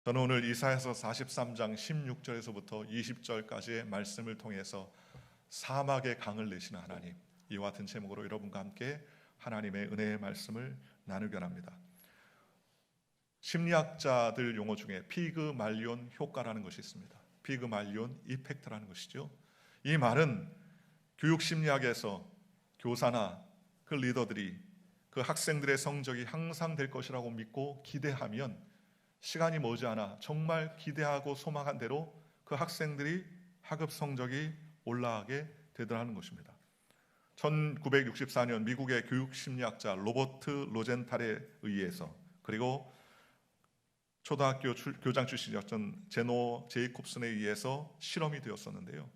저는 오늘 이사야서 43장 16절에서부터 20절까지의 말씀을 통해서 사막의 강을 내시는 하나님, 이와 같은 제목으로 여러분과 함께 하나님의 은혜의 말씀을 나누려 합니다. 심리학자들 용어 중에 피그말리온 효과라는 것이 있습니다. 피그말리온 이펙트라는 것이죠. 이 말은 교육 심리학에서 교사나 그 리더들이 그 학생들의 성적이 향상될 것이라고 믿고 기대하면 시간이 머지않아 정말 기대하고 소망한 대로 그 학생들이 학업 성적이 올라가게 되더라는 것입니다. 1964년 미국의 교육심리학자 로버트 로젠탈에 의해서, 그리고 초등학교 교장 출신이었던 제노 제이콥슨에 의해서 실험이 되었었는데요.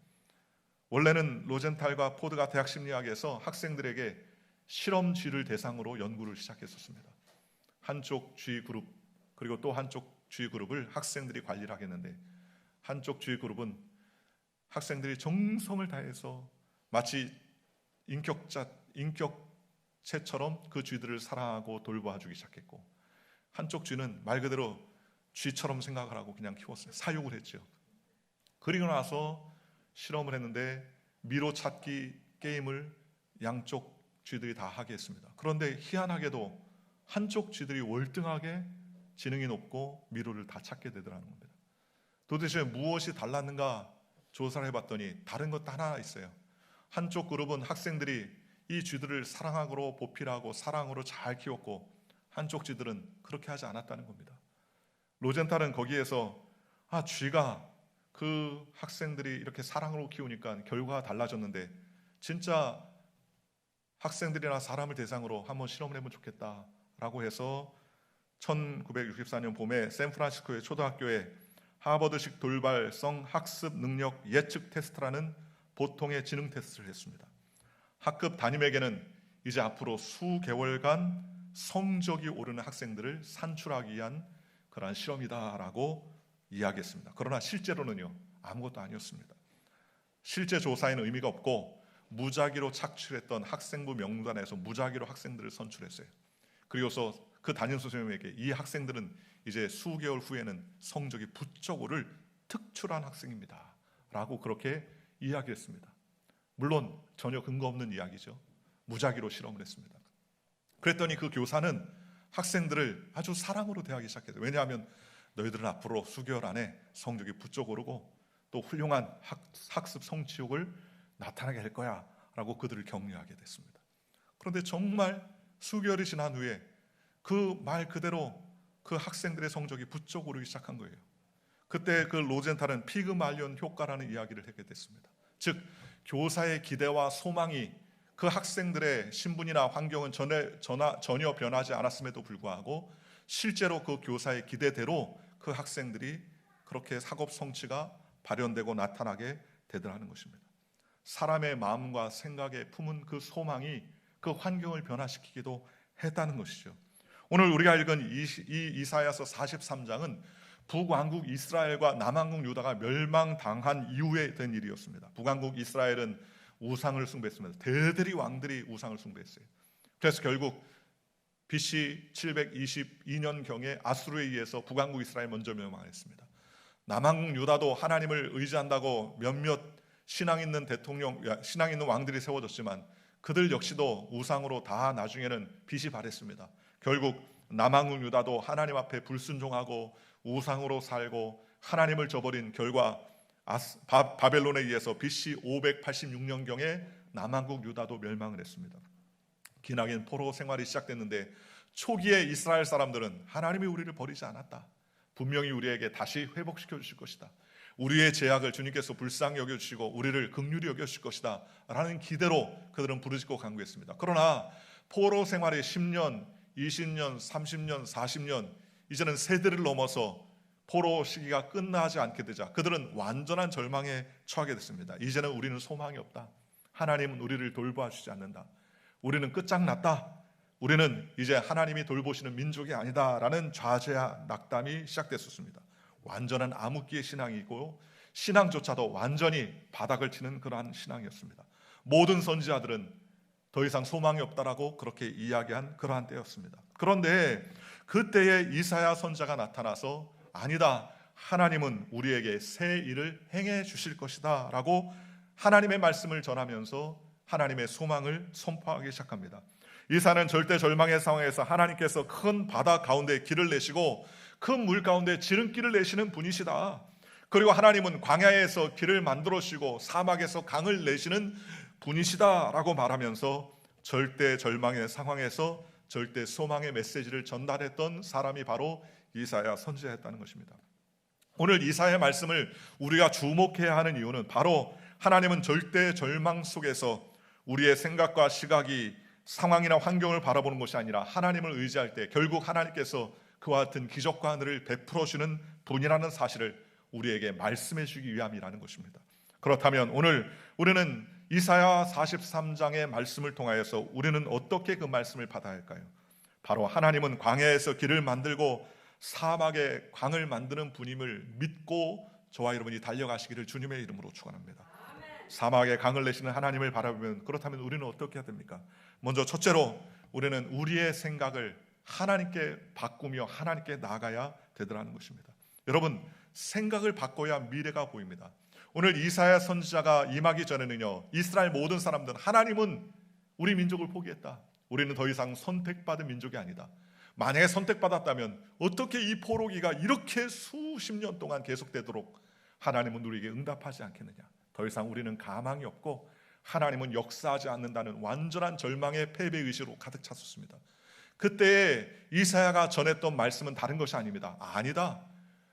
원래는 로젠탈과 포드가 대학 심리학에서 학생들에게 실험쥐를 대상으로 연구를 시작했었습니다. 한쪽 쥐 그룹 그리고 또 한쪽 쥐 그룹을 학생들이 관리를 하겠는데, 한쪽 쥐 그룹은 학생들이 정성을 다해서 마치 인격체처럼 그 쥐들을 사랑하고 돌봐주기 시작했고, 한쪽 쥐는 말 그대로 쥐처럼 생각을 하고 그냥 키웠어요. 사육을 했죠. 그리고 나서 실험을 했는데 미로 찾기 게임을 양쪽 쥐들이 다 하게 했습니다. 그런데 희한하게도 한쪽 쥐들이 월등하게 지능이 높고 미로를 다 찾게 되더라는 겁니다. 도대체 무엇이 달랐는가 조사를 해봤더니 다른 것 하나 있어요. 한쪽 그룹은 학생들이 이 쥐들을 사랑으로 보필하고 사랑으로 잘 키웠고, 한쪽 쥐들은 그렇게 하지 않았다는 겁니다. 로젠탈은 거기에서 쥐가 그 학생들이 이렇게 사랑으로 키우니까 결과가 달라졌는데, 진짜 학생들이나 사람을 대상으로 한번 실험을 해보면 좋겠다라고 해서 1964년 봄에 샌프란시스코의 초등학교에 하버드식 돌발성 학습 능력 예측 테스트라는 보통의 지능 테스트를 했습니다. 학급 담임에게는 이제 앞으로 수개월간 성적이 오르는 학생들을 산출하기 위한 그러한 실험이다라고 이야기했습니다. 그러나 실제로는요, 아무것도 아니었습니다. 실제 조사에는 의미가 없고 무작위로 착출했던 학생부 명단에서 무작위로 학생들을 선출했어요. 그리고서 그 담임 선생님에게 이 학생들은 이제 수개월 후에는 성적이 부쩍 오를 특출한 학생입니다 라고 그렇게 이야기했습니다. 물론 전혀 근거 없는 이야기죠. 무작위로 실험을 했습니다. 그랬더니 그 교사는 학생들을 아주 사랑으로 대하기 시작했어요. 왜냐하면 너희들은 앞으로 수개월 안에 성적이 부쩍 오르고 또 훌륭한 학습 성취욕을 나타나게 할 거야 라고 그들을 격려하게 됐습니다. 그런데 정말 수개월이 지난 후에 그 말 그대로 그 학생들의 성적이 부쩍 오르기 시작한 거예요. 그때 그 로젠탈은 피그말리온 효과라는 이야기를 하게 됐습니다. 즉, 교사의 기대와 소망이 그 학생들의 신분이나 환경은 전혀 변하지 않았음에도 불구하고 실제로 그 교사의 기대대로 그 학생들이 그렇게 학업 성취가 발현되고 나타나게 되더라는 것입니다. 사람의 마음과 생각에 품은 그 소망이 그 환경을 변화시키기도 했다는 것이죠. 오늘 우리가 읽은 이 이사야서 43장은 북왕국 이스라엘과 남왕국 유다가 멸망당한 이후에 된 일이었습니다. 북왕국 이스라엘은 우상을 숭배했습니다. 대대리 왕들이 우상을 숭배했어요. 그래서 결국 BC 722년경에 아수르에 의해서 북왕국 이스라엘 먼저 멸망했습니다. 남왕국 유다도 하나님을 의지한다고 몇몇 신앙 있는 왕들이 세워졌지만 그들 역시도 우상으로 다 나중에는 빛이 발했습니다. 결국 남왕국 유다도 하나님 앞에 불순종하고 우상으로 살고 하나님을 저버린 결과 바벨론에 의해서 BC 586년경에 남왕국 유다도 멸망을 했습니다. 기나긴 포로 생활이 시작됐는데 초기에 이스라엘 사람들은 하나님이 우리를 버리지 않았다, 분명히 우리에게 다시 회복시켜 주실 것이다, 우리의 죄악을 주님께서 불쌍히 여겨주시고 우리를 긍휼히 여겨주실 것이다 라는 기대로 그들은 부르짖고 간구했습니다. 그러나 포로 생활이 10년, 20년, 30년, 40년, 이제는 세대를 넘어서 포로 시기가 끝나지 않게 되자 그들은 완전한 절망에 처하게 됐습니다. 이제는 우리는 소망이 없다, 하나님은 우리를 돌봐주지 않는다, 우리는 끝장났다, 우리는 이제 하나님이 돌보시는 민족이 아니다 라는 좌절과 낙담이 시작됐었습니다. 완전한 암흑기의 신앙이고 신앙조차도 완전히 바닥을 치는 그러한 신앙이었습니다. 모든 선지자들은 더 이상 소망이 없다라고 그렇게 이야기한 그러한 때였습니다. 그런데 그때에 이사야 선지자가 나타나서 아니다. 하나님은 우리에게 새 일을 행해 주실 것이다 라고 하나님의 말씀을 전하면서 하나님의 소망을 선포하기 시작합니다. 이사야는 절대 절망의 상황에서 하나님께서 큰 바다 가운데 길을 내시고 큰 물 가운데 지름길을 내시는 분이시다. 그리고 하나님은 광야에서 길을 만들어 주시고 사막에서 강을 내시는 분이시다 라고 말하면서 절대 절망의 상황에서 절대 소망의 메시지를 전달했던 사람이 바로 이사야 선지자였다는 것입니다. 오늘 이사야의 말씀을 우리가 주목해야 하는 이유는 바로 하나님은 절대 절망 속에서 우리의 생각과 시각이 상황이나 환경을 바라보는 것이 아니라 하나님을 의지할 때 결국 하나님께서 그와 같은 기적과 하늘을 베풀어 주는 분이라는 사실을 우리에게 말씀해 주기 위함이라는 것입니다. 그렇다면 오늘 우리는 이사야 43장의 말씀을 통하여서 우리는 어떻게 그 말씀을 받아야 할까요? 바로 하나님은 광야에서 길을 만들고 사막에 강을 만드는 분임을 믿고 저와 여러분이 달려가시기를 주님의 이름으로 축원합니다. 사막에 강을 내시는 하나님을 바라보면 그렇다면 우리는 어떻게 해야 됩니까? 먼저 첫째로 우리는 우리의 생각을 하나님께 바꾸며 하나님께 나아가야 되더라는 것입니다. 여러분, 생각을 바꿔야 미래가 보입니다. 오늘 이사야 선지자가 임하기 전에는요, 이스라엘 모든 사람들은 하나님은 우리 민족을 포기했다. 우리는 더 이상 선택받은 민족이 아니다. 만약에 선택받았다면 어떻게 이 포로기가 이렇게 수십 년 동안 계속되도록 하나님은 우리에게 응답하지 않겠느냐. 더 이상 우리는 가망이 없고 하나님은 역사하지 않는다는 완전한 절망의 패배의식으로 가득 찼었습니다. 그때 이사야가 전했던 말씀은 다른 것이 아닙니다. 아니다.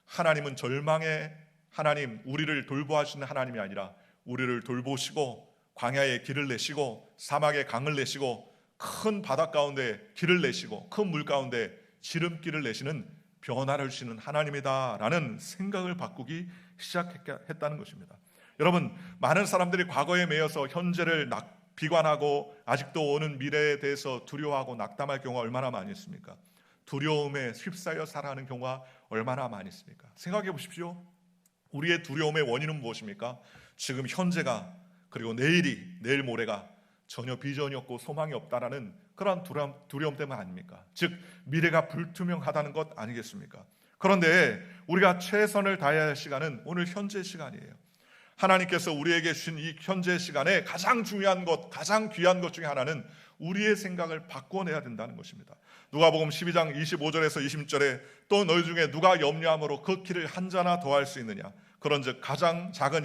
하나님은 절망의 하나님, 우리를 돌보시는 하나님이 아니라 우리를 돌보시고 광야에 길을 내시고 사막에 강을 내시고 큰 바다 가운데 길을 내시고 큰 물 가운데 지름길을 내시는 변화를 주시는 하나님이다라는 생각을 바꾸기 시작했다는 것입니다. 여러분, 많은 사람들이 과거에 매여서 현재를 비관하고 아직도 오는 미래에 대해서 두려워하고 낙담할 경우가 얼마나 많이 있습니까? 두려움에 휩싸여 살아가는 경우가 얼마나 많이 있습니까? 생각해 보십시오. 우리의 두려움의 원인은 무엇입니까? 지금 현재가 그리고 내일 모레가 전혀 비전이 없고 소망이 없다라는 그런 두려움 때문 아닙니까? 즉 미래가 불투명하다는 것 아니겠습니까? 그런데 우리가 최선을 다해야 할 시간은 오늘 현재 시간이에요. 하나님께서 우리에게 주신 이 현재 시간에 가장 중요한 것, 가장 귀한 것 중에 하나는 우리의 생각을 바꿔내야 된다는 것입니다. 누가복음 12장 25절에서 20절에 또 너희 중에 누가 염려함으로 그 길을 한 자나 더할 수 있느냐, 그런즉 가장 작은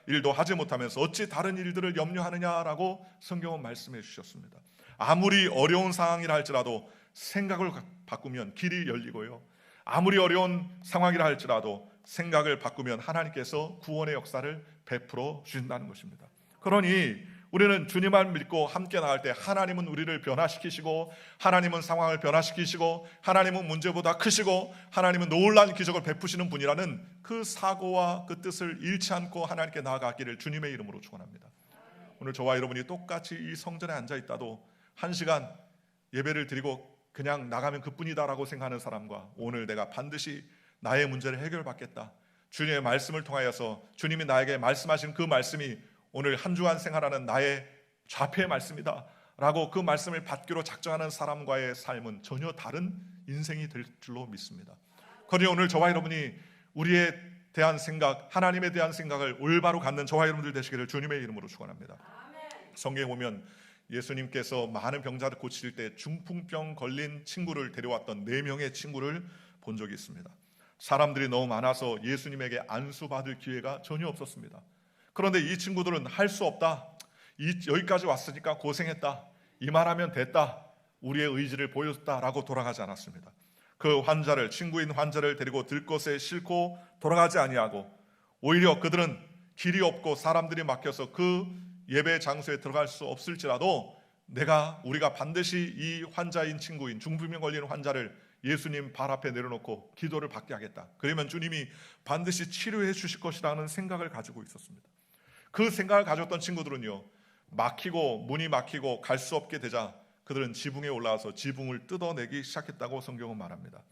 일도 하지 못하면서 어찌 다른 일들을 염려하느냐라고 성경은 말씀해 주셨습니다. 아무리 어려운 상황이라 할지라도 생각을 바꾸면 길이 열리고요, 아무리 어려운 상황이라 할지라도 생각을 바꾸면 하나님께서 구원의 역사를 베풀어 주신다는 것입니다. 그러니 우리는 주님을 믿고 함께 나갈 때 하나님은 우리를 변화시키시고 하나님은 상황을 변화시키시고 하나님은 문제보다 크시고 하나님은 놀라운 기적을 베푸시는 분이라는 그 사고와 그 뜻을 잃지 않고 하나님께 나아가기를 주님의 이름으로 축원합니다. 오늘 저와 여러분이 똑같이 이 성전에 앉아 있다도 1시간 예배를 드리고 그냥 나가면 그뿐이다라고 생각하는 사람과 오늘 내가 반드시 나의 문제를 해결받겠다, 주님의 말씀을 통하여서 주님이 나에게 말씀하신 그 말씀이 오늘 한 주간 생활하는 나의 좌표의 말씀이다 라고 그 말씀을 받기로 작정하는 사람과의 삶은 전혀 다른 인생이 될 줄로 믿습니다. 그러니 오늘 저와 여러분이 우리에 대한 생각, 하나님에 대한 생각을 올바로 갖는 저와 여러분들 되시기를 주님의 이름으로 축원합니다. 성경에 보면 예수님께서 많은 병자를 고칠 때 중풍병 걸린 친구를 데려왔던 4명의 친구를 본 적이 있습니다. 사람들이 너무 많아서 예수님에게 안수받을 기회가 전혀 없었습니다. 그런데 이 친구들은 할 수 없다, 여기까지 왔으니까 고생했다, 이만하면 됐다, 우리의 의지를 보였다라고 돌아가지 않았습니다. 그 환자를, 친구인 환자를 데리고 들것에 싣고 돌아가지 아니하고 오히려 그들은 길이 없고 사람들이 막혀서 그 예배 장소에 들어갈 수 없을지라도 우리가 반드시 이 환자인 친구인 중풍병 걸리는 환자를 예수님 발 앞에 내려놓고 기도를 받게 하겠다, 그러면 주님이 반드시 치료해 주실 것이라는 생각을 가지고 있었습니다. 그 생각을 가졌던 친구들은요, 문이 막히고 갈 수 없게 되자 그들은 지붕에 올라가서 지붕을 뜯어내기 시작했다고 성경은 말합니다.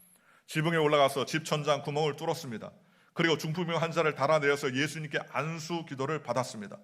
지붕에 올라가서 집 천장 구멍을 뚫었습니다. 그리고 중풍병 환자를 달아내어서 예수님께 안수 기도를 받았습니다.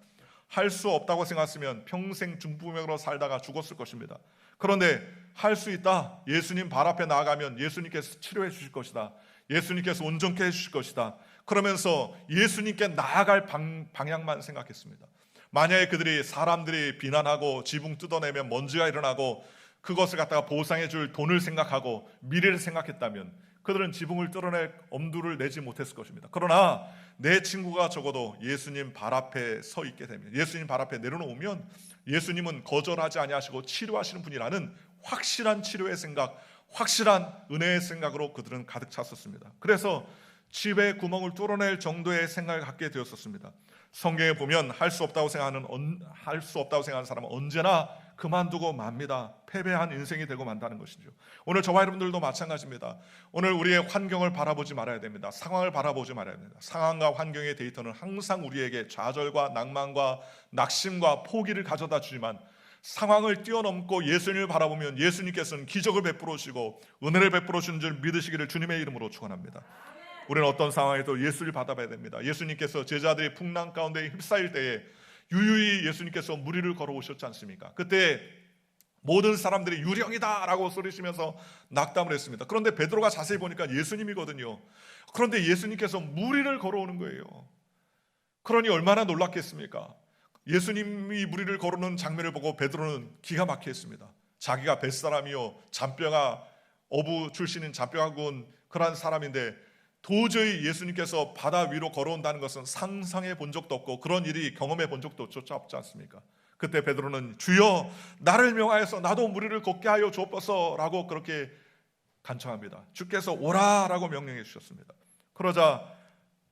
할 수 없다고 생각했으면 평생 중풍병으로 살다가 죽었을 것입니다. 그런데 할 수 있다. 예수님 발 앞에 나아가면 예수님께서 치료해 주실 것이다. 예수님께서 온전케 해 주실 것이다. 그러면서 예수님께 나아갈 방향만 생각했습니다. 만약에 그들이 사람들이 비난하고 지붕 뜯어내면 먼지가 일어나고 그것을 갖다가 보상해 줄 돈을 생각하고 미래를 생각했다면 그들은 지붕을 뚫어낼 엄두를 내지 못했을 것입니다. 그러나 내 친구가 적어도 예수님 발 앞에 서 있게 되면, 예수님 발 앞에 내려놓으면 예수님은 거절하지 아니하시고 치료하시는 분이라는 확실한 치료의 생각, 확실한 은혜의 생각으로 그들은 가득 찼었습니다. 그래서 집에 구멍을 뚫어낼 정도의 생각을 갖게 되었었습니다. 성경에 보면 할 수 없다고 생각하는 사람은 언제나 그만두고 맙니다. 패배한 인생이 되고 만다는 것이죠. 오늘 저와 여러분들도 마찬가지입니다. 오늘 우리의 환경을 바라보지 말아야 됩니다. 상황을 바라보지 말아야 됩니다. 상황과 환경의 데이터는 항상 우리에게 좌절과 낭만과 낙심과 포기를 가져다 주지만 상황을 뛰어넘고 예수님을 바라보면 예수님께서는 기적을 베풀어 주시고 은혜를 베풀어 주는 줄 믿으시기를 주님의 이름으로 축원합니다. 우리는 어떤 상황에도 예수를 받아봐야 됩니다. 예수님께서 제자들이 풍랑 가운데 휩싸일 때에 유유히 예수님께서 무리를 걸어오셨지 않습니까? 그때 모든 사람들이 유령이다 라고 소리치면서 낙담을 했습니다. 그런데 베드로가 자세히 보니까 예수님이거든요. 그런데 예수님께서 무리를 걸어오는 거예요. 그러니 얼마나 놀랐겠습니까? 예수님이 무리를 걸어오는 장면을 보고 베드로는 기가 막혔습니다. 자기가 뱃사람이요 잔뼈가 어부 출신인 잔뼈가 구운 그런 사람인데 도저히 예수님께서 바다 위로 걸어온다는 것은 상상해 본 적도 없고 그런 일이 경험해 본 적도 조차 없지 않습니까? 그때 베드로는 주여 나를 명하여서 나도 무리를 걷게 하여 주옵소서 라고 그렇게 간청합니다. 주께서 오라라고 명령해 주셨습니다. 그러자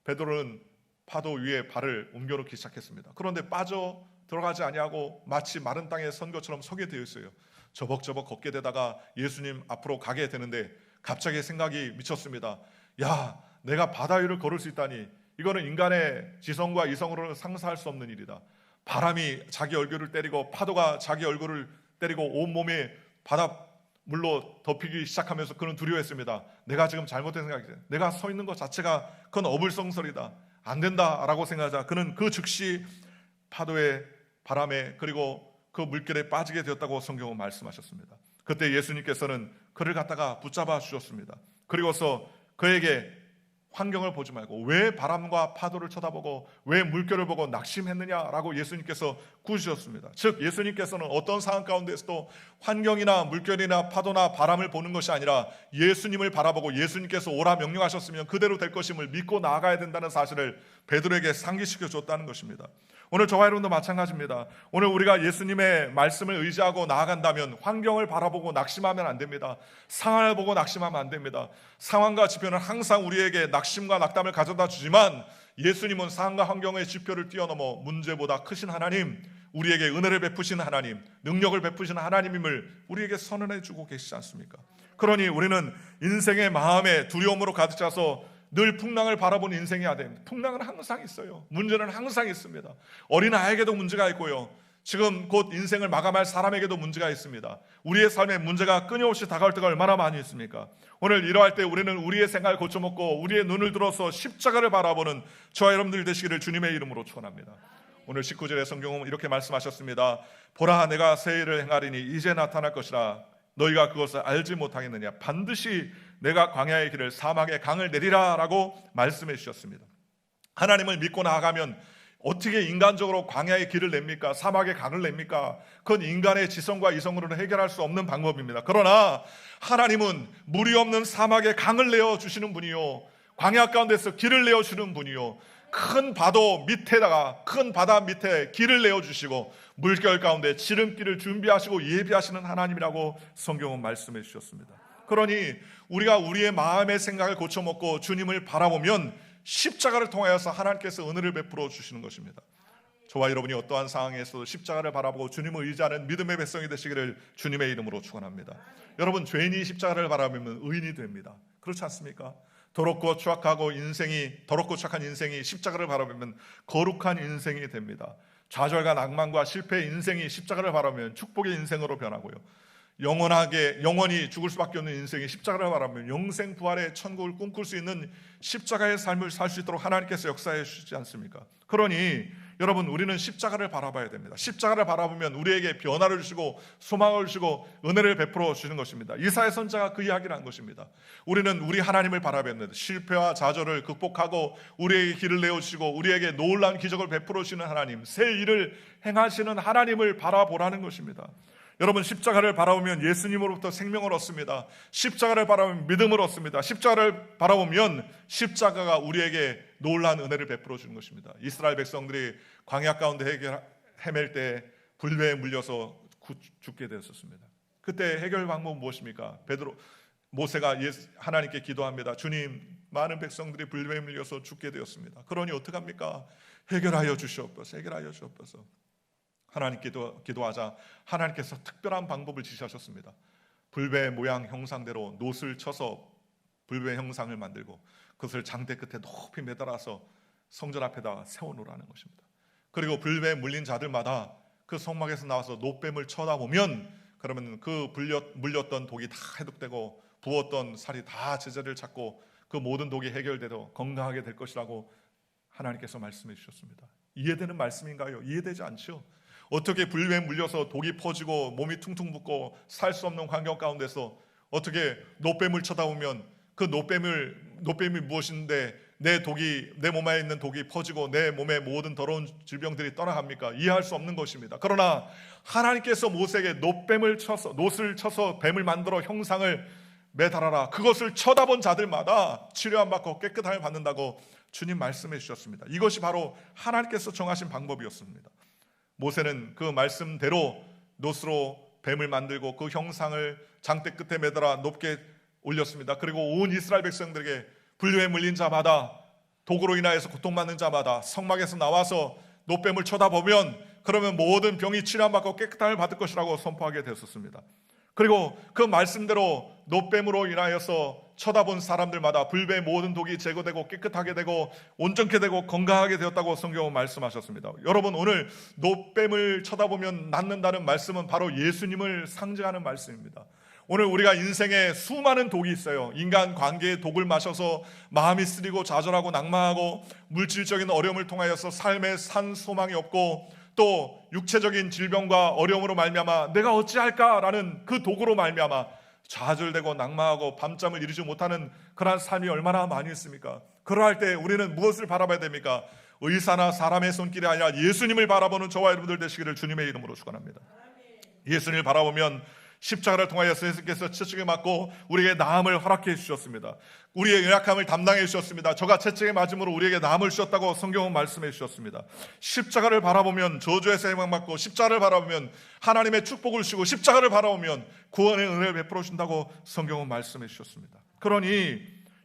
베드로는 파도 위에 발을 옮겨놓기 시작했습니다. 그런데 빠져 들어가지 아니하고 마치 마른 땅에 선 것처럼 서게 되어 있어요. 저벅저벅 걷게 되다가 예수님 앞으로 가게 되는데 갑자기 생각이 미쳤습니다. 야, 내가 바다 위를 걸을 수 있다니 이거는 인간의 지성과 이성으로는 상상할 수 없는 일이다. 바람이 자기 얼굴을 때리고 파도가 자기 얼굴을 때리고 온몸에 바닷물로 덮이기 시작하면서 그는 두려워했습니다. 내가 지금 잘못된 생각이다. 내가 서 있는 것 자체가 그건 어불성설이다. 안 된다라고 생각하자 그는 그 즉시 파도에 바람에 그리고 그 물결에 빠지게 되었다고 성경은 말씀하셨습니다. 그때 예수님께서는 그를 갖다가 붙잡아 주셨습니다. 그리고서 그에게 환경을 보지 말고 왜 바람과 파도를 쳐다보고 왜 물결을 보고 낙심했느냐라고 예수님께서 구주셨습니다. 즉 예수님께서는 어떤 상황 가운데서도 환경이나 물결이나 파도나 바람을 보는 것이 아니라 예수님을 바라보고 예수님께서 오라 명령하셨으면 그대로 될 것임을 믿고 나아가야 된다는 사실을 베드로에게 상기시켜 줬다는 것입니다. 오늘 저와 여러분도 마찬가지입니다. 오늘 우리가 예수님의 말씀을 의지하고 나아간다면 환경을 바라보고 낙심하면 안 됩니다. 상황을 보고 낙심하면 안 됩니다. 상황과 지표는 항상 우리에게 낙심과 낙담을 가져다 주지만 예수님은 상황과 환경의 지표를 뛰어넘어 문제보다 크신 하나님, 우리에게 은혜를 베푸시는 하나님, 능력을 베푸시는 하나님임을 우리에게 선언해 주고 계시지 않습니까? 그러니 우리는 인생의 마음에 두려움으로 가득 차서 늘 풍랑을 바라보는 인생이어야 됩니다. 풍랑은 항상 있어요. 문제는 항상 있습니다. 어린아이에게도 문제가 있고요. 지금 곧 인생을 마감할 사람에게도 문제가 있습니다. 우리의 삶에 문제가 끊임없이 다가올 때가 얼마나 많이 있습니까? 오늘 이러할 때 우리는 우리의 생각을 고쳐먹고 우리의 눈을 들어서 십자가를 바라보는 저와 여러분들 되시기를 주님의 이름으로 축원합니다. 오늘 19절의 성경은 이렇게 말씀하셨습니다. 보라 내가 새 일을 행하리니 이제 나타날 것이라 너희가 그것을 알지 못하겠느냐. 반드시 내가 광야의 길을 사막의 강을 내리라 라고 말씀해 주셨습니다. 하나님을 믿고 나아가면 어떻게 인간적으로 광야의 길을 냅니까? 사막의 강을 냅니까? 그건 인간의 지성과 이성으로는 해결할 수 없는 방법입니다. 그러나 하나님은 물이 없는 사막의 강을 내어주시는 분이요, 광야 가운데서 길을 내어주는 분이요, 큰 바다 밑에 길을 내어주시고 물결 가운데 지름길을 준비하시고 예비하시는 하나님이라고 성경은 말씀해 주셨습니다. 그러니 우리가 우리의 마음의 생각을 고쳐먹고 주님을 바라보면 십자가를 통하여서 하나님께서 은혜를 베풀어 주시는 것입니다. 저와 여러분이 어떠한 상황에서도 십자가를 바라보고 주님을 의지하는 믿음의 백성이 되시기를 주님의 이름으로 축원합니다. 여러분, 죄인이 십자가를 바라보면 의인이 됩니다. 그렇지 않습니까? 더럽고 추악한 인생이 십자가를 바라보면 거룩한 인생이 됩니다. 좌절과 낭만과 실패의 인생이 십자가를 바라보면 축복의 인생으로 변하고요, 영원히 죽을 수밖에 없는 인생이 십자가를 바라보면 영생 부활의 천국을 꿈꿀 수 있는 십자가의 삶을 살 수 있도록 하나님께서 역사해 주시지 않습니까? 그러니 여러분, 우리는 십자가를 바라봐야 됩니다. 십자가를 바라보면 우리에게 변화를 주시고 소망을 주시고 은혜를 베풀어 주시는 것입니다. 이사야 선지자가 그 이야기를 한 것입니다. 우리는 우리 하나님을 바라봐야 됩니다. 실패와 좌절을 극복하고 우리에게 길을 내어주시고 우리에게 놀라운 기적을 베풀어 주시는 하나님, 새 일을 행하시는 하나님을 바라보라는 것입니다. 여러분, 십자가를 바라보면 예수님으로부터 생명을 얻습니다. 십자가를 바라보면 믿음을 얻습니다. 십자가를 바라보면 십자가가 우리에게 놀라운 은혜를 베풀어 주는 것입니다. 이스라엘 백성들이 광야 가운데 헤맬 때 불배에 물려서 죽게 되었습니다. 그때 해결 방법은 무엇입니까? 모세가 하나님께 기도합니다. 주님, 많은 백성들이 불배에 물려서 죽게 되었습니다. 그러니 어떡합니까? 해결하여 주시옵소서. 해결하여 주시옵소서. 하나님께 기도하자 하나님께서 특별한 방법을 지시하셨습니다. 불배 모양 형상대로 놋을 쳐서 불배 형상을 만들고 그것을 장대 끝에 높이 매달아서 성전 앞에다 세워놓으라는 것입니다. 그리고 불배에 물린 자들마다 그 성막에서 나와서 놋뱀을 쳐다보면 그러면 그 물렸던 독이 다 해독되고 부었던 살이 다 제자리를 찾고 그 모든 독이 해결되도 건강하게 될 것이라고 하나님께서 말씀해 주셨습니다. 이해되는 말씀인가요? 이해되지 않죠? 어떻게 불배에 물려서 독이 퍼지고 몸이 퉁퉁 붓고 살 수 없는 환경 가운데서 어떻게 놋뱀을 쳐다보면 그 놋뱀이 무엇인데 내 몸에 있는 독이 퍼지고 내 몸의 모든 더러운 질병들이 떠나갑니까? 이해할 수 없는 것입니다. 그러나 하나님께서 모세에게 놋을 쳐서 뱀을 만들어 형상을 매달아라. 그것을 쳐다본 자들마다 치료함 받고 깨끗함을 받는다고 주님 말씀해 주셨습니다. 이것이 바로 하나님께서 정하신 방법이었습니다. 모세는 그 말씀대로 놋으로 뱀을 만들고 그 형상을 장대 끝에 매달아 높게 올렸습니다. 그리고 온 이스라엘 백성들에게 불배에 물린 자마다, 독으로 인하여서 고통받는 자마다 성막에서 나와서 놋뱀을 쳐다보면 그러면 모든 병이 치료받고 깨끗함을 받을 것이라고 선포하게 되었습니다. 그리고 그 말씀대로 놋뱀으로 인하여서 쳐다본 사람들마다 불배의 모든 독이 제거되고 깨끗하게 되고 온전케 되고 건강하게 되었다고 성경은 말씀하셨습니다. 여러분, 오늘 놋뱀을 쳐다보면 낫는다는 말씀은 바로 예수님을 상징하는 말씀입니다. 오늘 우리가 인생에 수많은 독이 있어요. 인간 관계의 독을 마셔서 마음이 쓰리고 좌절하고 낭망하고 물질적인 어려움을 통하여서 삶에 산 소망이 없고 또 육체적인 질병과 어려움으로 말미암아 내가 어찌할까라는 그 독으로 말미암아 좌절되고 낭망하고 밤잠을 이루지 못하는 그러한 삶이 얼마나 많이 있습니까? 그러할 때 우리는 무엇을 바라봐야 됩니까? 의사나 사람의 손길이 아니라 예수님을 바라보는 저와 여러분들 되시기를 주님의 이름으로 축원합니다. 예수님을 바라보면 십자가를 통하여서 예수께서 채찍을 맞고 우리에게 나음을 허락해 주셨습니다. 우리의 연약함을 담당해 주셨습니다. 저가 채찍에 맞음으로 우리에게 나음을 주셨다고 성경은 말씀해 주셨습니다. 십자가를 바라보면 저주에서 해방받고 십자가를 바라보면 하나님의 축복을 주시고 십자가를 바라보면 구원의 은혜를 베풀어 준다고 성경은 말씀해 주셨습니다. 그러니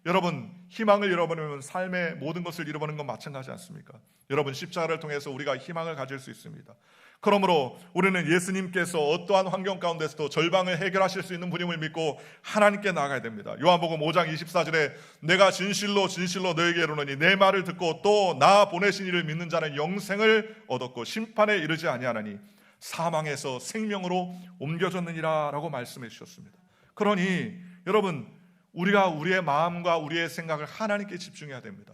여러분, 희망을 잃어버리면 삶의 모든 것을 잃어버리는 건 마찬가지 않습니까? 여러분, 십자가를 통해서 우리가 희망을 가질 수 있습니다. 그러므로 우리는 예수님께서 어떠한 환경 가운데서도 절방을 해결하실 수 있는 분임을 믿고 하나님께 나아가야 됩니다. 요한복음 5장 24절에 내가 진실로 진실로 너에게 이르노니 내 말을 듣고 또 나 보내신 이를 믿는 자는 영생을 얻었고 심판에 이르지 아니하나니 사망에서 생명으로 옮겨졌느니라 라고 말씀해 주셨습니다. 그러니 여러분, 우리가 우리의 마음과 우리의 생각을 하나님께 집중해야 됩니다.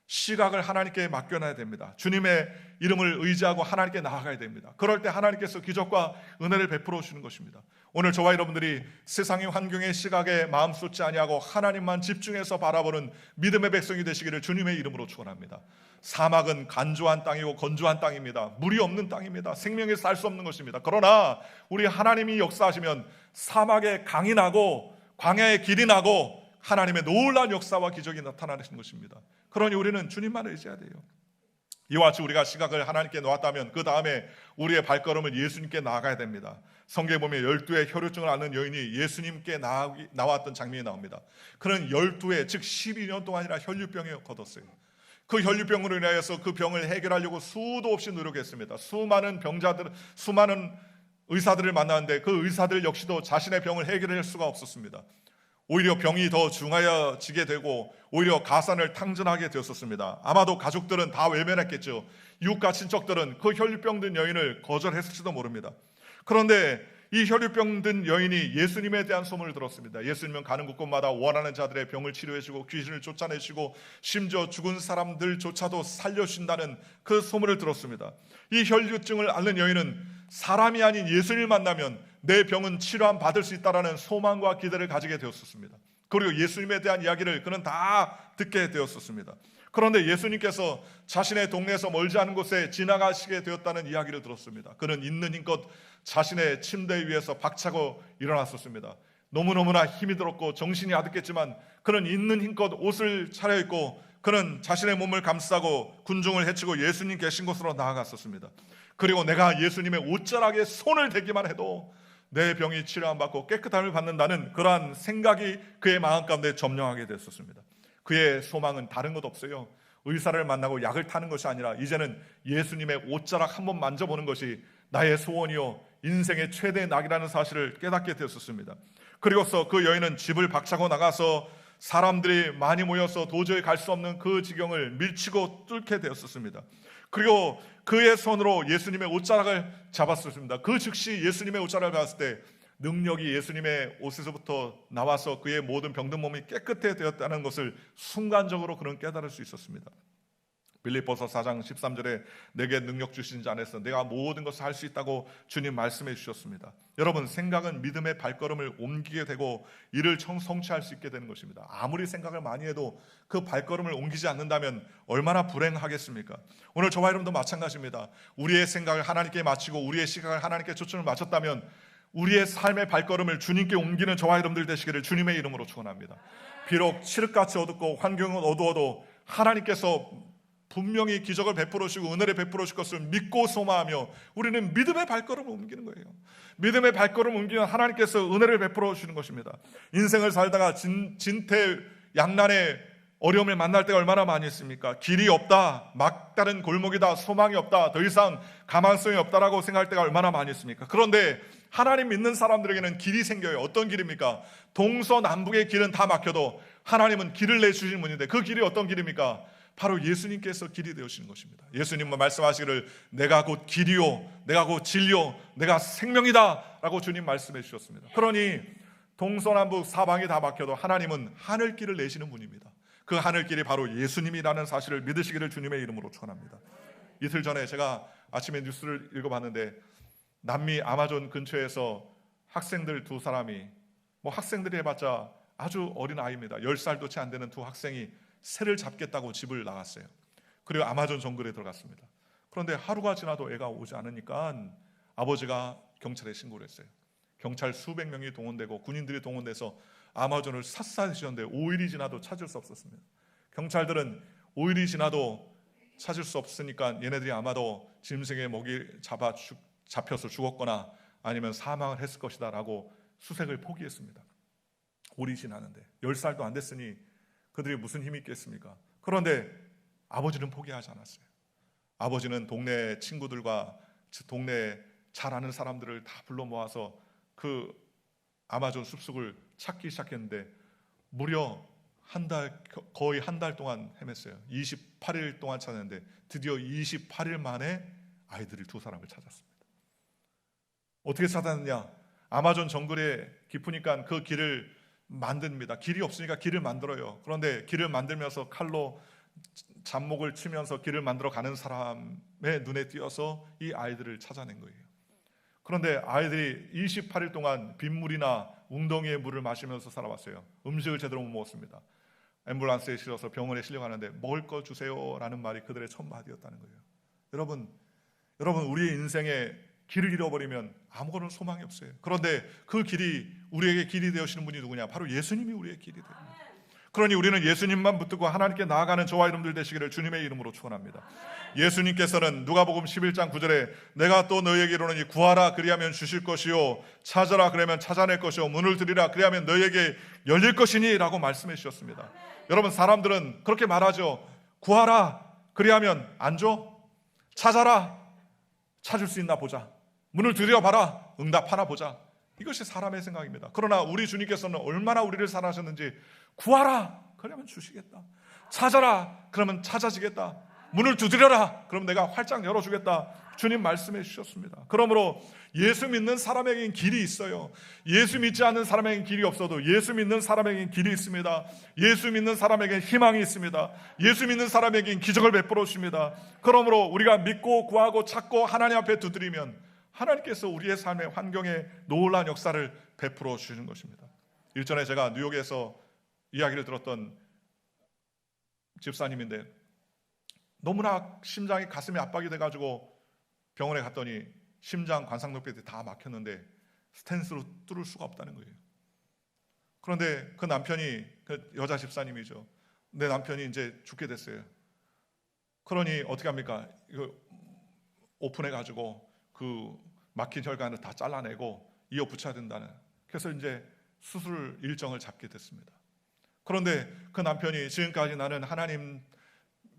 시각을 하나님께 맡겨놔야 됩니다. 주님의 이름을 의지하고 하나님께 나아가야 됩니다. 그럴 때 하나님께서 기적과 은혜를 베풀어 주시는 것입니다. 오늘 저와 여러분들이 세상의 환경의 시각에 마음 쏟지 아니하고 하나님만 집중해서 바라보는 믿음의 백성이 되시기를 주님의 이름으로 축원합니다. 사막은 간조한 땅이고 건조한 땅입니다. 물이 없는 땅입니다. 생명이 살 수 없는 것입니다. 그러나 우리 하나님이 역사하시면 사막에 강이 나고 광야에 길이 나고 하나님의 놀라운 역사와 기적이 나타나는 것입니다. 그러니 우리는 주님만 의지해야 돼요. 이와 같이 우리가 시각을 하나님께 놓았다면 그 다음에 우리의 발걸음을 예수님께 나아가야 됩니다. 성경에 보면 12의 혈루증을 앓는 여인이 예수님께 나왔던 장면이 나옵니다. 그는 12회 즉 12년 동안이나 혈류병에 걸었어요. 그 혈류병으로 인하여서 그 병을 해결하려고 수도 없이 노력했습니다. 수많은 의사들을 만났는데 그 의사들 역시도 자신의 병을 해결할 수가 없었습니다. 오히려 병이 더 중하여지게 되고 오히려 가산을 탕진하게 되었습니다. 아마도 가족들은 다 외면했겠죠. 이웃과 친척들은 그 혈류병 든 여인을 거절했을지도 모릅니다. 그런데 이 혈류병 든 여인이 예수님에 대한 소문을 들었습니다. 예수님은 가는 곳곳마다 원하는 자들의 병을 치료해주고 귀신을 쫓아내시고 심지어 죽은 사람들조차도 살려주신다는 그 소문을 들었습니다. 이 혈류증을 앓는 여인은 사람이 아닌 예수님을 만나면 내 병은 치료함 받을 수 있다는 소망과 기대를 가지게 되었습니다. 그리고 예수님에 대한 이야기를 그는 다 듣게 되었습니다. 그런데 예수님께서 자신의 동네에서 멀지 않은 곳에 지나가시게 되었다는 이야기를 들었습니다. 그는 있는 힘껏 자신의 침대 위에서 박차고 일어났었습니다. 너무너무나 힘이 들었고 정신이 아득했지만 그는 있는 힘껏 옷을 차려입고 그는 자신의 몸을 감싸고 군중을 헤치고 예수님 계신 곳으로 나아갔었습니다. 그리고 내가 예수님의 옷자락에 손을 대기만 해도 내 병이 치료받고 깨끗함을 받는다는 그러한 생각이 그의 마음 가운데 점령하게 됐었습니다. 그의 소망은 다른 것 없어요. 의사를 만나고 약을 타는 것이 아니라 이제는 예수님의 옷자락 한번 만져보는 것이 나의 소원이요 인생의 최대의 낙이라는 사실을 깨닫게 되었습니다. 그리고서 그 여인은 집을 박차고 나가서 사람들이 많이 모여서 도저히 갈 수 없는 그 지경을 밀치고 뚫게 되었습니다. 그리고 그의 손으로 예수님의 옷자락을 잡았습니다. 그 즉시 예수님의 옷자락을 봤을 때 능력이 예수님의 옷에서부터 나와서 그의 모든 병든 몸이 깨끗해 되었다는 것을 순간적으로 그는 깨달을 수 있었습니다. 빌립보서 4장 13절에 내게 능력 주신 자 안에서 내가 모든 것을 할 수 있다고 주님 말씀해 주셨습니다. 여러분, 생각은 믿음의 발걸음을 옮기게 되고 이를 성취할 수 있게 되는 것입니다. 아무리 생각을 많이 해도 그 발걸음을 옮기지 않는다면 얼마나 불행하겠습니까? 오늘 저와 여러분도 마찬가지입니다. 우리의 생각을 하나님께 맞추고 우리의 시각을 하나님께 초점을 맞췄다면 우리의 삶의 발걸음을 주님께 옮기는 저와 여러분들 되시기를 주님의 이름으로 축원합니다. 비록 칠흑같이 어둡고 환경은 어두워도 하나님께서 분명히 기적을 베풀어 주시고 은혜를 베풀어 주실 것을 믿고 소망하며 우리는 믿음의 발걸음을 옮기는 거예요. 믿음의 발걸음을 옮기면 하나님께서 은혜를 베풀어 주시는 것입니다. 인생을 살다가 진퇴양난의 어려움을 만날 때가 얼마나 많이 있습니까? 길이 없다, 막다른 골목이다, 소망이 없다, 더 이상 가망성이 없다라고 생각할 때가 얼마나 많이 있습니까? 그런데 하나님 믿는 사람들에게는 길이 생겨요. 어떤 길입니까? 동서남북의 길은 다 막혀도 하나님은 길을 내주시는 분인데 그 길이 어떤 길입니까? 바로 예수님께서 길이 되어주시는 것입니다. 예수님은 말씀하시기를 내가 곧 길이요 내가 곧 진리요 내가 생명이다 라고 주님 말씀해 주셨습니다. 그러니 동서남북 사방이 다 막혀도 하나님은 하늘길을 내시는 분입니다. 그 하늘길이 바로 예수님이라는 사실을 믿으시기를 주님의 이름으로 축원합니다. 이틀 전에 제가 아침에 뉴스를 읽어봤는데 남미 아마존 근처에서 학생들 두 사람이 학생들이 해봤자 아주 어린 아이입니다. 10살도 채 안 되는 두 학생이 새를 잡겠다고 집을 나갔어요. 그리고 아마존 정글에 들어갔습니다. 그런데 하루가 지나도 애가 오지 않으니까 아버지가 경찰에 신고를 했어요. 경찰 수백 명이 동원되고 군인들이 동원돼서 아마존을 샅샅이 지었는데 5일이 지나도 찾을 수 없었습니다. 경찰들은 5일이 지나도 찾을 수 없으니까 얘네들이 아마도 짐승의 목이 잡혀서 죽었거나 아니면 사망을 했을 것이다 라고 수색을 포기했습니다. 5일이 지나는데 10살도 안 됐으니 그들이 무슨 힘이 있겠습니까? 그런데 아버지는 포기하지 않았어요. 아버지는 동네 친구들과 동네 잘 아는 사람들을 다 불러 모아서 그 아마존 숲속을 찾기 시작했는데 무려 거의 한 달 동안 헤맸어요. 28일 동안 찾았는데 드디어 28일 만에 아이들을 두 사람을 찾았습니다. 어떻게 찾았느냐? 아마존 정글에 깊으니까 그 길을 만듭니다. 길이 없으니까 길을 만들어요. 그런데 길을 만들면서 칼로 잡목을 치면서 길을 만들어 가는 사람의 눈에 띄어서 이 아이들을 찾아낸 거예요. 그런데 아이들이 28일 동안 빗물이나 웅덩이의 물을 마시면서 살아왔어요. 음식을 제대로 못 먹었습니다. 앰뷸런스에 실어서 병원에 실려가는데 먹을 거 주세요 라는 말이 그들의 첫 마디였다는 거예요. 여러분 우리의 인생에 길을 잃어버리면 아무거나 소망이 없어요. 그런데 그 길이 우리에게 길이 되어주시는 분이 누구냐? 바로 예수님이 우리의 길이 됩니다. 그러니 우리는 예수님만 붙들고 하나님께 나아가는 저와 여러분들 되시기를 주님의 이름으로 축원합니다. 예수님께서는 누가복음 11장 9절에 내가 또 너희에게 이르노니 구하라 그리하면 주실 것이요 찾으라 그러면 찾아낼 것이요 문을 두드리라 그리하면 너희에게 열릴 것이니 라고 말씀해 주셨습니다. 여러분, 사람들은 그렇게 말하죠. 구하라 그리하면 안 줘? 찾아라 찾을 수 있나 보자. 문을 들여봐라 응답하나 보자. 이것이 사람의 생각입니다. 그러나 우리 주님께서는 얼마나 우리를 사랑하셨는지 구하라 그러면 주시겠다. 찾아라 그러면 찾아지겠다. 문을 두드려라. 그럼 내가 활짝 열어주겠다. 주님 말씀해 주셨습니다. 그러므로 예수 믿는 사람에게는 길이 있어요. 예수 믿지 않는 사람에게는 길이 없어도 예수 믿는 사람에게는 길이 있습니다. 예수 믿는 사람에게는 희망이 있습니다. 예수 믿는 사람에게는 기적을 베풀어 주십니다. 그러므로 우리가 믿고 구하고 찾고 하나님 앞에 두드리면 하나님께서 우리의 삶의 환경에 놀라운 역사를 베풀어 주시는 것입니다. 일전에 제가 뉴욕에서 이야기를 들었던 집사님인데 너무나 심장이 가슴이 압박이 돼가지고 병원에 갔더니 심장 관상도벽이 다 막혔는데 스텐스로 뚫을 수가 없다는 거예요. 그런데 그 남편이, 그 여자 집사님이죠. 내 남편이 이제 죽게 됐어요. 그러니 어떻게 합니까? 이거 오픈해가지고 그 막힌 혈관을 다 잘라내고 이어 붙여야 된다는. 그래서 이제 수술 일정을 잡게 됐습니다. 그런데 그 남편이 지금까지 나는 하나님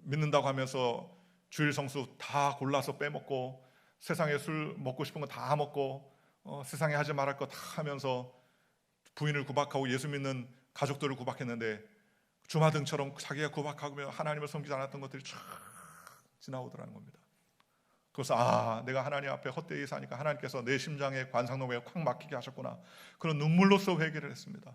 믿는다고 하면서 주일 성수 다 골라서 빼먹고 세상에 술 먹고 싶은 거 다 먹고 세상에 하지 말할 거 다 하면서 부인을 구박하고 예수 믿는 가족들을 구박했는데 주마등처럼 자기가 구박하며 하나님을 섬기지 않았던 것들이 쫙 지나오더라는 겁니다. 그래서 내가 하나님 앞에 헛되이 사니까 하나님께서 내 심장에 관상동에 콱 막히게 하셨구나. 그런 눈물로써 회개를 했습니다.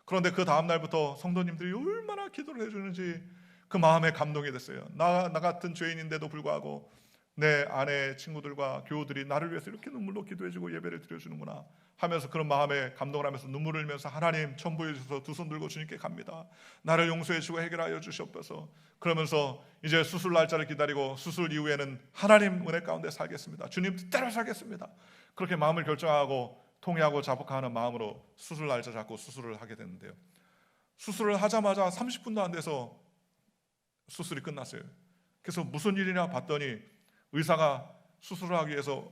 그런데 그 다음 날부터 성도님들이 얼마나 기도를 해주는지 그 마음에 감동이 됐어요. 나 같은 죄인인데도 불구하고 내 아내 친구들과 교우들이 나를 위해서 이렇게 눈물로 기도해주고 예배를 드려주는구나 하면서 그런 마음에 감동을 하면서 눈물을 흘리면서 하나님 천부해 주셔서 두 손 들고 주님께 갑니다. 나를 용서해 주고 해결하여 주시옵소서. 그러면서 이제 수술 날짜를 기다리고 수술 이후에는 하나님 은혜 가운데 살겠습니다. 주님 뜻대로 살겠습니다. 그렇게 마음을 결정하고 통회하고 자복하는 마음으로 수술 날짜 잡고 수술을 하게 됐는데요. 수술을 하자마자 30분도 안 돼서 수술이 끝났어요. 그래서 무슨 일이냐 봤더니 의사가 수술을 하기 위해서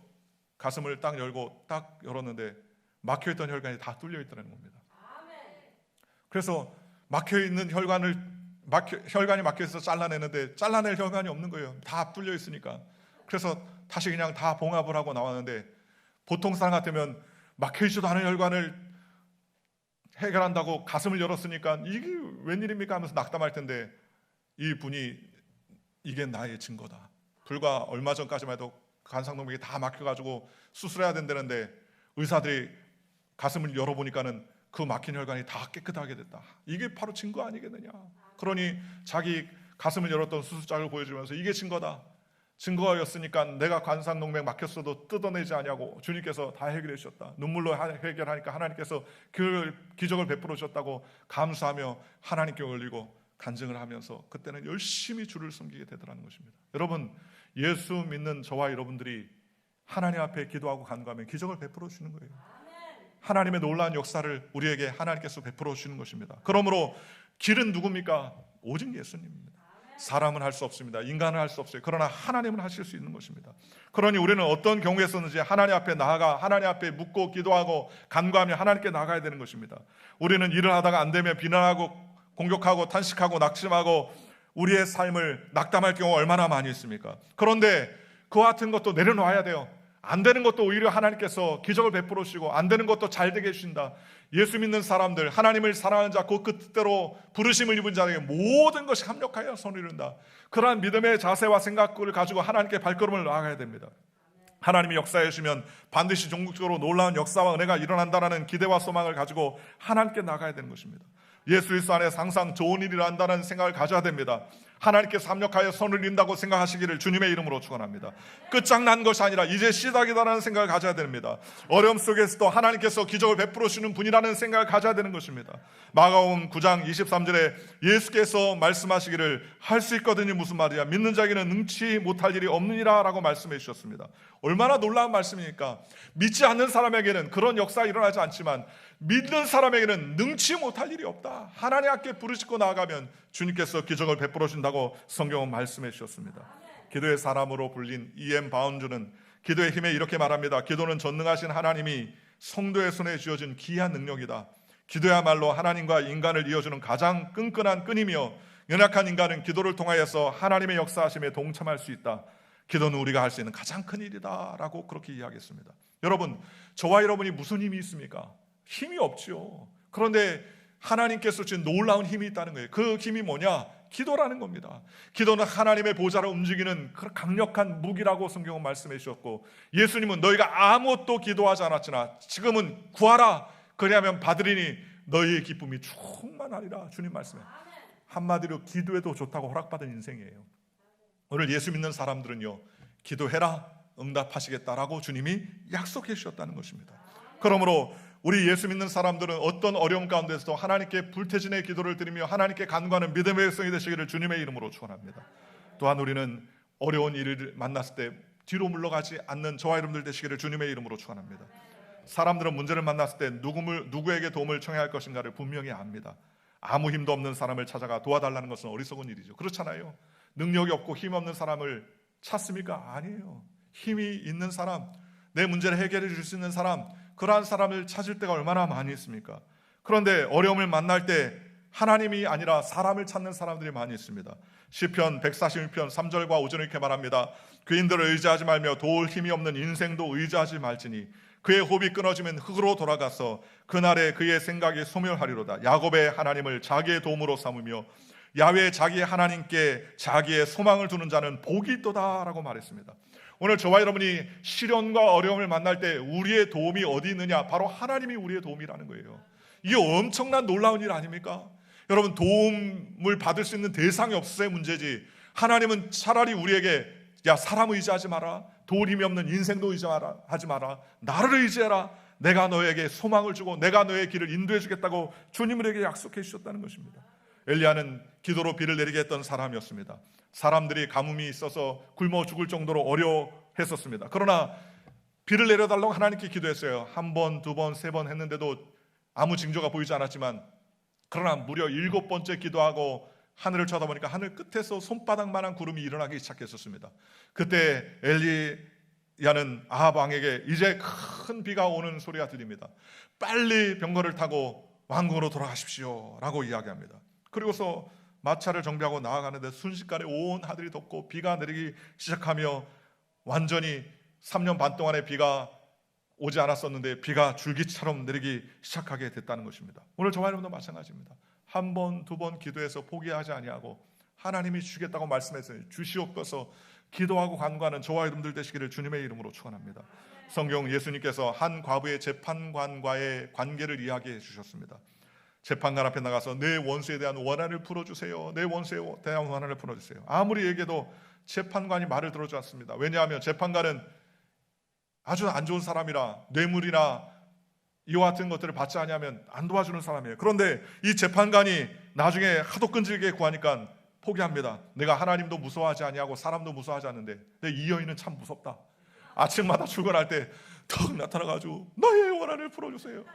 가슴을 딱 열고 딱 열었는데 막혀있던 혈관이 다 뚫려 있다는 겁니다. 그래서 막혀있는 혈관이 막혀있어서 잘라내는데 잘라낼 혈관이 없는 거예요. 다 뚫려 있으니까. 그래서 다시 그냥 다 봉합을 하고 나왔는데 보통 사람 같으면 막혀있지도 않은 혈관을 해결한다고 가슴을 열었으니까 이게 웬일입니까 하면서 낙담할 텐데 이분이 이게 나의 증거다. 불과 얼마 전까지만 해도 관상동맥이 다 막혀가지고 수술해야 된다는데 의사들이 가슴을 열어보니까는 그 막힌 혈관이 다 깨끗하게 됐다. 이게 바로 증거 아니겠느냐. 그러니 자기 가슴을 열었던 수술장을 보여주면서 이게 증거다. 증거였으니까 내가 관상동맥 막혔어도 뜯어내지 않냐고 주님께서 다 해결해 주셨다. 눈물로 해결하니까 하나님께서 그 기적을 베풀어 주셨다고 감사하며 하나님께 올리고 간증을 하면서 그때는 열심히 주를 섬기게 되더라는 것입니다. 여러분, 예수 믿는 저와 여러분들이 하나님 앞에 기도하고 간구하면 기적을 베풀어 주시는 거예요. 하나님의 놀라운 역사를 우리에게 하나님께서 베풀어 주시는 것입니다. 그러므로 길은 누굽니까? 오직 예수님입니다. 사람은 할 수 없습니다. 인간은 할 수 없어요. 그러나 하나님은 하실 수 있는 것입니다. 그러니 우리는 어떤 경우에서든지 하나님 앞에 나아가 하나님 앞에 묻고 기도하고 간구하며 하나님께 나가야 되는 것입니다. 우리는 일을 하다가 안 되면 비난하고 공격하고 탄식하고 낙심하고 우리의 삶을 낙담할 경우 얼마나 많이 있습니까? 그런데 그 같은 것도 내려놔야 돼요. 안 되는 것도 오히려 하나님께서 기적을 베풀어 주시고 안 되는 것도 잘 되게 해주신다. 예수 믿는 사람들, 하나님을 사랑하는 자, 그 뜻대로 부르심을 입은 자에게 모든 것이 합력하여 선을 이룬다. 그러한 믿음의 자세와 생각을 가지고 하나님께 발걸음을 나아가야 됩니다. 하나님이 역사해 주시면 반드시 종국적으로 놀라운 역사와 은혜가 일어난다는 기대와 소망을 가지고 하나님께 나가야 되는 것입니다. 예수 그리스도 안에서 항상 좋은 일이 난다는 생각을 가져야 됩니다. 하나님께서 합력하여 선을 이룬다고 생각하시기를 주님의 이름으로 축원합니다. 끝장난 것이 아니라 이제 시작이다라는 생각을 가져야 됩니다. 어려움 속에서도 하나님께서 기적을 베풀어 주시는 분이라는 생각을 가져야 되는 것입니다. 마가복음 9장 23절에 예수께서 말씀하시기를 할 수 있거든요. 무슨 말이야? 믿는 자에게는 능치 못할 일이 없느니라 라고 말씀해 주셨습니다. 얼마나 놀라운 말씀입니까? 믿지 않는 사람에게는 그런 역사가 일어나지 않지만 믿는 사람에게는 능치 못할 일이 없다. 하나님 앞에 부르짖고 나아가면 주님께서 기적을 베풀어 준다고 성경은 말씀해 주셨습니다. 기도의 사람으로 불린 E.M. 바운주는 기도의 힘에 이렇게 말합니다. 기도는 전능하신 하나님이 성도의 손에 쥐어진 귀한 능력이다. 기도야말로 하나님과 인간을 이어주는 가장 끈끈한 끈이며 연약한 인간은 기도를 통하여서 하나님의 역사하심에 동참할 수 있다. 기도는 우리가 할 수 있는 가장 큰 일이다 라고 그렇게 이야기했습니다. 여러분, 저와 여러분이 무슨 힘이 있습니까? 힘이 없지요. 그런데 하나님께서 주신 놀라운 힘이 있다는 거예요. 그 힘이 뭐냐? 기도라는 겁니다. 기도는 하나님의 보좌를 움직이는 그런 강력한 무기라고 성경은 말씀해 주셨고, 예수님은 너희가 아무것도 기도하지 않았으나 지금은 구하라 그리하면 받으리니 너희의 기쁨이 충만하리라. 주님 말씀에 한마디로 기도해도 좋다고 허락받은 인생이에요. 오늘 예수 믿는 사람들은요, 기도해라 응답하시겠다라고 주님이 약속해 주셨다는 것입니다. 그러므로 우리 예수 믿는 사람들은 어떤 어려움 가운데서도 하나님께 불태진의 기도를 드리며 하나님께 간구하는 믿음의 백성이 되시기를 주님의 이름으로 축원합니다. 또한 우리는 어려운 일을 만났을 때 뒤로 물러가지 않는 저와 여러분들 되시기를 주님의 이름으로 축원합니다. 사람들은 문제를 만났을 때 누구에게 도움을 청해야 할 것인가를 분명히 압니다. 아무 힘도 없는 사람을 찾아가 도와달라는 것은 어리석은 일이죠. 그렇잖아요. 능력이 없고 힘 없는 사람을 찾습니까? 아니에요. 힘이 있는 사람, 내 문제를 해결해 줄 수 있는 사람, 그러한 사람을 찾을 때가 얼마나 많이 있습니까? 그런데 어려움을 만날 때 하나님이 아니라 사람을 찾는 사람들이 많이 있습니다. 시편 141편 3절과 5절을 이렇게 말합니다. 그인들을 의지하지 말며 도울 힘이 없는 인생도 의지하지 말지니 그의 호흡이 끊어지면 흙으로 돌아가서 그날에 그의 생각이 소멸하리로다. 야곱의 하나님을 자기의 도움으로 삼으며 야훼 자기의 하나님께 자기의 소망을 두는 자는 복이 있도다라고 말했습니다. 오늘 저와 여러분이 시련과 어려움을 만날 때 우리의 도움이 어디 있느냐? 바로 하나님이 우리의 도움이라는 거예요. 이게 엄청난 놀라운 일 아닙니까? 여러분, 도움을 받을 수 있는 대상이 없어서의 문제지, 하나님은 차라리 우리에게 야, 사람 의지하지 마라, 도울 힘이 없는 인생도 의지하지 마라, 나를 의지해라, 내가 너에게 소망을 주고 내가 너의 길을 인도해 주겠다고 주님을 에게 약속해 주셨다는 것입니다. 엘리야는 기도로 비를 내리게 했던 사람이었습니다. 사람들이 가뭄이 있어서 굶어 죽을 정도로 어려워했었습니다. 그러나 비를 내려달라고 하나님께 기도했어요. 한 번, 두 번, 세 번 했는데도 아무 징조가 보이지 않았지만, 그러나 무려 7번째 기도하고 하늘을 쳐다보니까 하늘 끝에서 손바닥만한 구름이 일어나기 시작했었습니다. 그때 엘리야는 아합 왕에게 이제 큰 비가 오는 소리가 들립니다. 빨리 병거를 타고 왕궁으로 돌아가십시오 라고 이야기합니다. 그리고서 마차를 정비하고 나아가는데 순식간에 온 하늘이 덮고 비가 내리기 시작하며 완전히 3년 반 동안의 비가 오지 않았었는데 비가 줄기처럼 내리기 시작하게 됐다는 것입니다. 오늘 저와 여러분도 마찬가지입니다. 한 번, 두 번 기도해서 포기하지 아니하고 하나님이 주시겠다고 말씀했어요. 주시옵소서 기도하고 간구하는 저와 여러분들 되시기를 주님의 이름으로 축원합니다. 성경 예수님께서 한 과부의 재판관과의 관계를 이야기해 주셨습니다. 재판관 앞에 나가서 내 원수에 대한 원한을 풀어주세요. 내 원수에 대한 원한을 풀어주세요. 아무리 얘기해도 재판관이 말을 들어주지 않습니다. 왜냐하면 재판관은 아주 안 좋은 사람이라 뇌물이나 이와 같은 것들을 받지 않으면 안 도와주는 사람이에요. 그런데 이 재판관이 나중에 하도 끈질기게 구하니까 포기합니다. 내가 하나님도 무서워하지 아니하고 사람도 무서워하지 않는데 이 여인은 참 무섭다. 아침마다 출근할 때 턱 나타나가지고 너의 원한을 풀어주세요.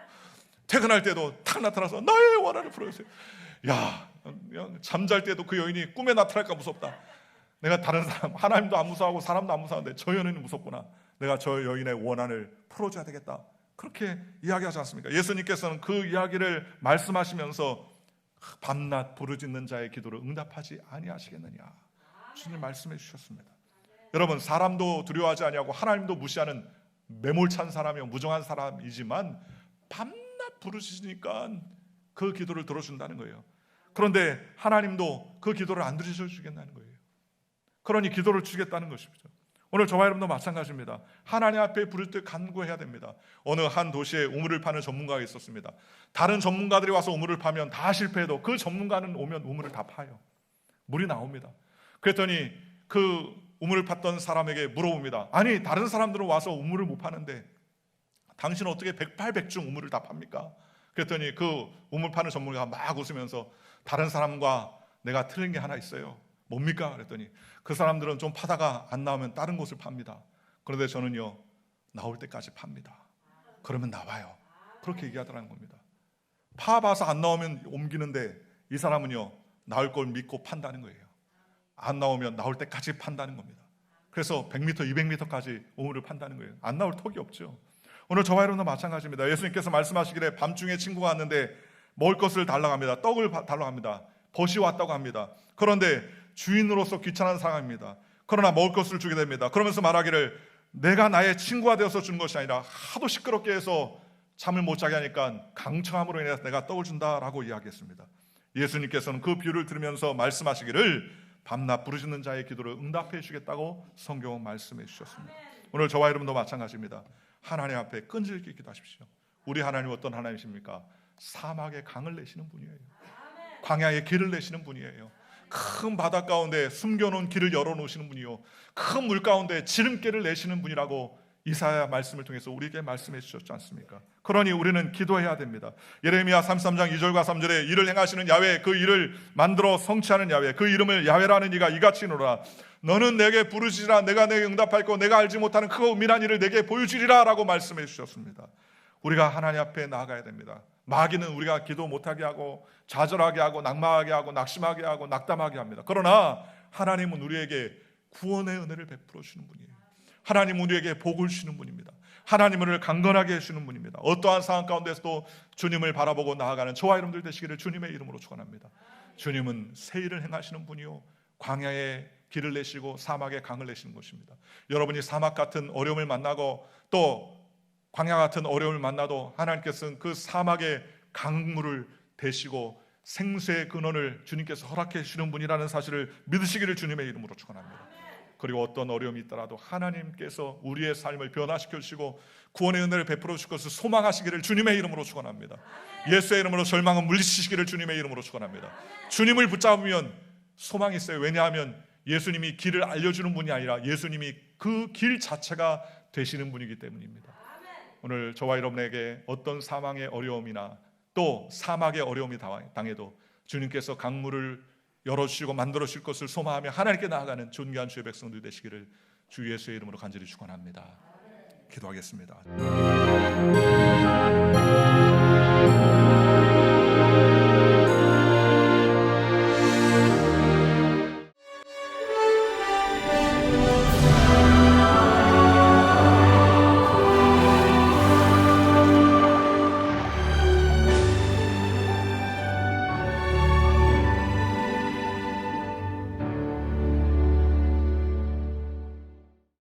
퇴근할 때도 탁 나타나서 너의 원한을 풀어주세요. 야, 잠잘 때도 그 여인이 꿈에 나타날까 무섭다. 내가 다른 사람, 하나님도 안 무서워하고 사람도 안 무서워하는데 저 여인이 무섭구나. 내가 저 여인의 원한을 풀어줘야 되겠다. 그렇게 이야기하지 않습니까? 예수님께서는 그 이야기를 말씀하시면서 밤낮 부르짖는 자의 기도를 응답하지 아니하시겠느냐, 주님 말씀해 주셨습니다. 여러분, 사람도 두려워하지 아니하고 하나님도 무시하는 매몰찬 사람이요 무정한 사람이지만 밤낮 부르짖으니까 그 기도를 들어준다는 거예요. 그런데 하나님도 그 기도를 안 들으셔주겠다는 거예요. 그러니 기도를 주겠다는 것이죠. 오늘 저와 여러분도 마찬가지입니다. 하나님 앞에 부를 때 간구해야 됩니다. 어느 한 도시에 우물을 파는 전문가가 있었습니다. 다른 전문가들이 와서 우물을 파면 다 실패해도 그 전문가는 오면 우물을 다 파요. 물이 나옵니다. 그랬더니 그 우물을 팠던 사람에게 물어봅니다. 아니, 다른 사람들은 와서 우물을 못 파는데 당신은 어떻게 백발백중 우물을 다 팝니까? 그랬더니 그 우물 파는 전문가가 막 웃으면서 다른 사람과 내가 틀린 게 하나 있어요. 뭡니까? 그랬더니 그 사람들은 좀 파다가 안 나오면 다른 곳을 팝니다. 그런데 저는요, 나올 때까지 팝니다. 그러면 나와요. 그렇게 얘기하더라는 겁니다. 파봐서 안 나오면 옮기는데 이 사람은요, 나올 걸 믿고 판다는 거예요. 안 나오면 나올 때까지 판다는 겁니다. 그래서 100m, 200m까지 우물을 판다는 거예요. 안 나올 턱이 없죠. 오늘 저와 여러분도 마찬가지입니다. 예수님께서 말씀하시기를 밤중에 친구가 왔는데 먹을 것을 달라고 합니다. 떡을 달라고 합니다. 벗이 왔다고 합니다. 그런데 주인으로서 귀찮은 상황입니다. 그러나 먹을 것을 주게 됩니다. 그러면서 말하기를 내가 나의 친구가 되어서 주는 것이 아니라 하도 시끄럽게 해서 잠을 못 자게 하니까 강청함으로 인해서 내가 떡을 준다라고 이야기했습니다. 예수님께서는 그 비유를 들으면서 말씀하시기를 밤낮 부르짖는 자의 기도를 응답해 주겠다고 성경은 말씀해 주셨습니다. 오늘 저와 여러분도 마찬가지입니다. 하나님 앞에 끈질기게 기도하십시오. 우리 하나님 어떤 하나님이십니까? 사막에 강을 내시는 분이에요. 광야에 길을 내시는 분이에요. 큰 바다 가운데 숨겨놓은 길을 열어놓으시는 분이요, 큰 물 가운데 지름길을 내시는 분이라고 이사야 말씀을 통해서 우리에게 말씀해 주셨지 않습니까? 그러니 우리는 기도해야 됩니다. 예레미야 33장 2절과 3절에 이를 행하시는 야훼, 그 일을 만들어 성취하는 야훼, 그 이름을 야훼라는 이가 이같이 노라. 너는 내게 부르짖으라. 내가 내게 응답할 거, 내가 알지 못하는 크고 은밀한 일을 내게 보여주리라 라고 말씀해 주셨습니다. 우리가 하나님 앞에 나아가야 됩니다. 마귀는 우리가 기도 못하게 하고 좌절하게 하고 낙망하게 하고 낙심하게 하고 낙담하게 합니다. 그러나 하나님은 우리에게 구원의 은혜를 베풀어 주시는 분이에요. 하나님은 우리에게 복을 주시는 분입니다. 하나님은 우리를 강건하게 해주시는 분입니다. 어떠한 상황 가운데서도 주님을 바라보고 나아가는 저와 여러분들 되시기를 주님의 이름으로 축원합니다. 주님은 새 일을 행하시는 분이요, 광야에 길을 내시고 사막에 강을 내시는 것입니다. 여러분이 사막 같은 어려움을 만나고 또 광야 같은 어려움을 만나도 하나님께서는 그 사막의 강물을 대시고 생수의 근원을 주님께서 허락해 주시는 분이라는 사실을 믿으시기를 주님의 이름으로 축원합니다. 그리고 어떤 어려움이 있더라도 하나님께서 우리의 삶을 변화시켜 주시고 구원의 은혜를 베풀어 주실 것을 소망하시기를 주님의 이름으로 축원합니다. 예수의 이름으로 절망은 물리치시기를 주님의 이름으로 축원합니다. 주님을 붙잡으면 소망이 있어요. 왜냐하면 예수님이 길을 알려주는 분이 아니라 예수님이 그 길 자체가 되시는 분이기 때문입니다. 오늘 저와 여러분에게 어떤 사망의 어려움이나 또 사막의 어려움이 당해도 주님께서 강물을 열어주시고 만들어주실 것을 소망하며 하나님께 나아가는 존귀한 주의 백성들 되시기를 주 예수의 이름으로 간절히 축원합니다. 기도하겠습니다.